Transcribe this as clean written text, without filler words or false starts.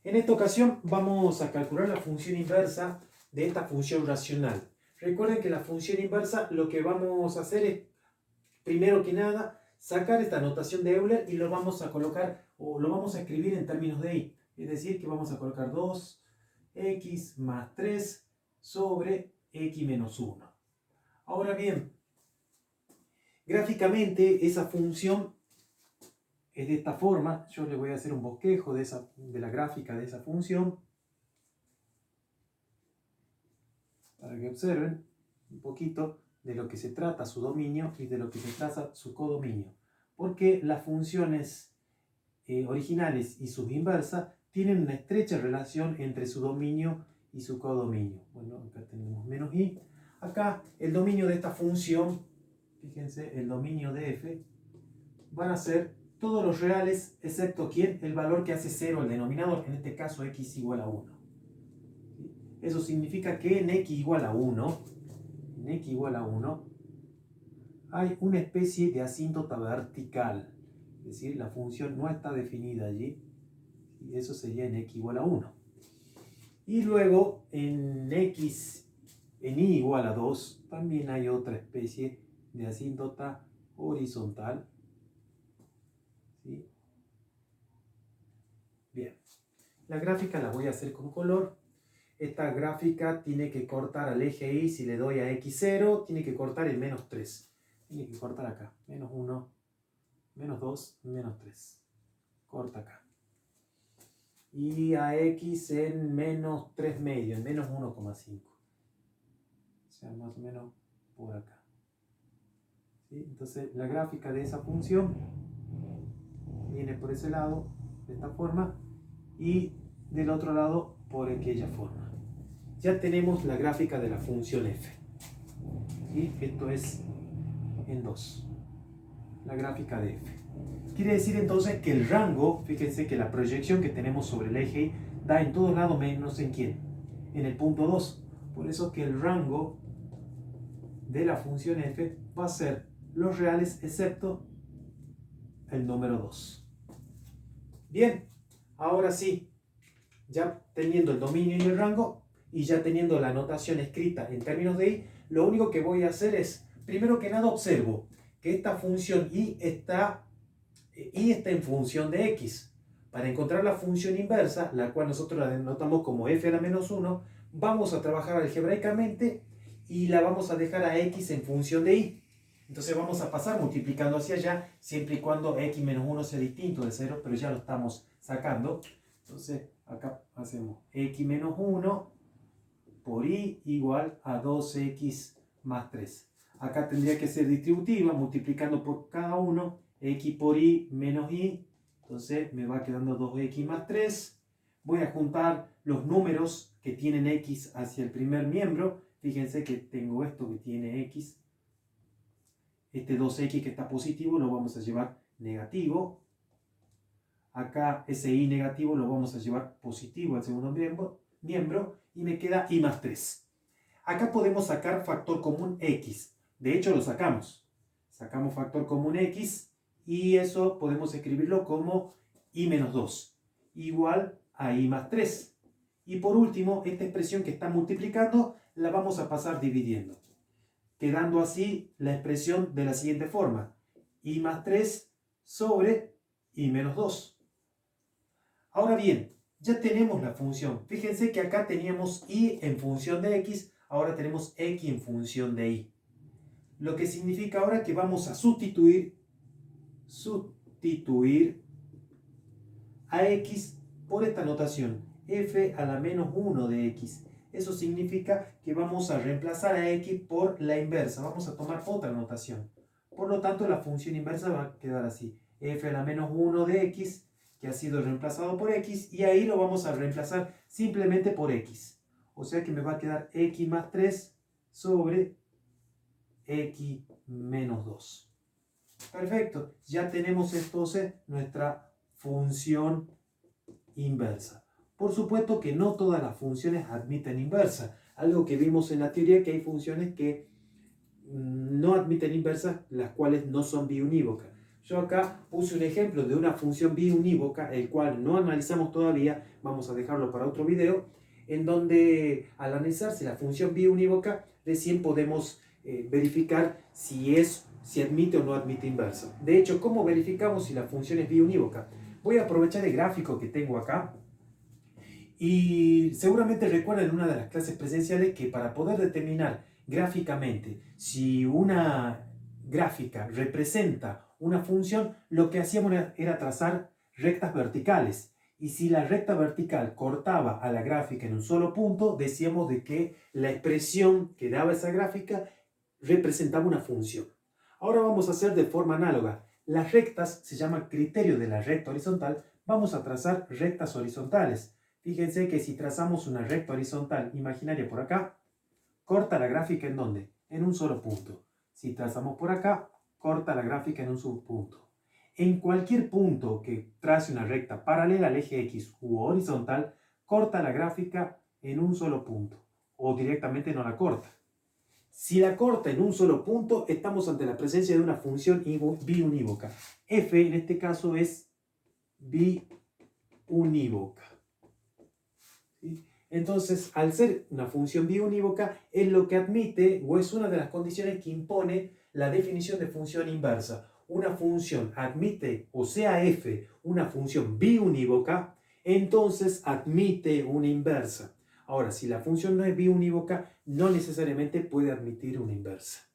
En esta ocasión vamos a calcular la función inversa de esta función racional. Recuerden que la función inversa lo que vamos a hacer es, primero que nada, sacar esta notación de Euler y lo vamos a colocar o lo vamos a escribir en términos de y. Es decir, que vamos a colocar 2x más 3 sobre x menos 1. Ahora bien, gráficamente esa función es de esta forma. Yo le voy a hacer un bosquejo de la gráfica de esa función para que observen un poquito de lo que se trata su dominio y de lo que se trata su codominio. Porque las funciones originales y sus inversas tienen una estrecha relación entre su dominio y su codominio. Bueno, acá tenemos menos i. Acá el dominio de esta función, fíjense, el dominio de f, van a ser todos los reales, excepto ¿quién? El valor que hace 0 al denominador, en este caso x igual a 1. Eso significa que en x igual a 1, hay una especie de asíntota vertical. Es decir, la función no está definida allí. Y eso sería en x igual a 1. Y luego en y igual a 2, también hay otra especie de asíntota horizontal. ¿Sí? Bien, la gráfica la voy a hacer con color. Esta gráfica tiene que cortar al eje y, si le doy a x0, tiene que cortar en menos 3. Tiene que cortar acá, menos 1, menos 2, menos 3. Corta acá. Y a x en menos 3 medio, en menos 1,5. O sea, más o menos por acá. ¿Sí? Entonces, la gráfica de esa función viene por ese lado, de esta forma, y del otro lado por aquella forma. Ya tenemos la gráfica de la función f. ¿Sí? Esto es en 2. La gráfica de f. Quiere decir entonces que el rango, fíjense que la proyección que tenemos sobre el eje y da en todos lados menos en quién, en el punto 2. Por eso que el rango de la función f va a ser los reales excepto el número 2. Bien, ahora sí, ya teniendo el dominio y el rango y ya teniendo la notación escrita en términos de y, lo único que voy a hacer es, primero que nada observo que esta función y está en función de x. Para encontrar la función inversa, la cual nosotros la denotamos como f a la menos 1, vamos a trabajar algebraicamente y la vamos a dejar a x en función de y. Entonces vamos a pasar multiplicando hacia allá, siempre y cuando x menos 1 sea distinto de 0, pero ya lo estamos sacando. Entonces acá hacemos x menos 1 por y igual a 2x más 3. Acá tendría que ser distributiva, multiplicando por cada uno, x por y menos y, entonces me va quedando 2x más 3. Voy a juntar los números que tienen x hacia el primer miembro. Fíjense que tengo esto que tiene x. Este 2x que está positivo lo vamos a llevar negativo. Acá ese y negativo lo vamos a llevar positivo al segundo miembro y me queda y más 3. Acá podemos sacar factor común x. De hecho lo sacamos. Sacamos factor común x y eso podemos escribirlo como y menos 2 igual a y más 3. Y por último, esta expresión que está multiplicando la vamos a pasar dividiendo, quedando así la expresión de la siguiente forma: y más 3 sobre y menos 2. Ahora bien, ya tenemos la función. Fíjense que acá teníamos y en función de x, ahora tenemos x en función de y. Lo que significa ahora que vamos a sustituir a x por esta notación, f a la menos 1 de x. Eso significa que vamos a reemplazar a x por la inversa. Vamos a tomar otra notación. Por lo tanto, la función inversa va a quedar así: f a la menos 1 de x, que ha sido reemplazado por x, y ahí lo vamos a reemplazar simplemente por x. O sea que me va a quedar x más 3 sobre x menos 2. Perfecto, ya tenemos entonces nuestra función inversa. Por supuesto que no todas las funciones admiten inversa. Algo que vimos en la teoría, que hay funciones que no admiten inversas, las cuales no son biunívocas. Yo acá puse un ejemplo de una función biunívoca, el cual no analizamos todavía, vamos a dejarlo para otro video, en donde al analizar si la función biunívoca, recién podemos verificar si admite o no admite inversa. De hecho, ¿cómo verificamos si la función es biunívoca? Voy a aprovechar el gráfico que tengo acá. Y seguramente recuerdan en una de las clases presenciales que para poder determinar gráficamente si una gráfica representa una función, lo que hacíamos era trazar rectas verticales. Y si la recta vertical cortaba a la gráfica en un solo punto, decíamos de que la expresión que daba esa gráfica representaba una función. Ahora vamos a hacer de forma análoga. Las rectas se llama criterio de la recta horizontal. Vamos a trazar rectas horizontales. Fíjense que si trazamos una recta horizontal imaginaria por acá, corta la gráfica ¿en dónde? En un solo punto. Si trazamos por acá, corta la gráfica en un subpunto. En cualquier punto que trace una recta paralela al eje X u horizontal, corta la gráfica en un solo punto. O directamente no la corta. Si la corta en un solo punto, estamos ante la presencia de una función biunívoca. F en este caso es biunívoca. ¿Sí? Entonces, al ser una función biunívoca, es lo que admite o es una de las condiciones que impone la definición de función inversa. Una función admite, o sea f, una función biunívoca, entonces admite una inversa. Ahora, si la función no es biunívoca, no necesariamente puede admitir una inversa.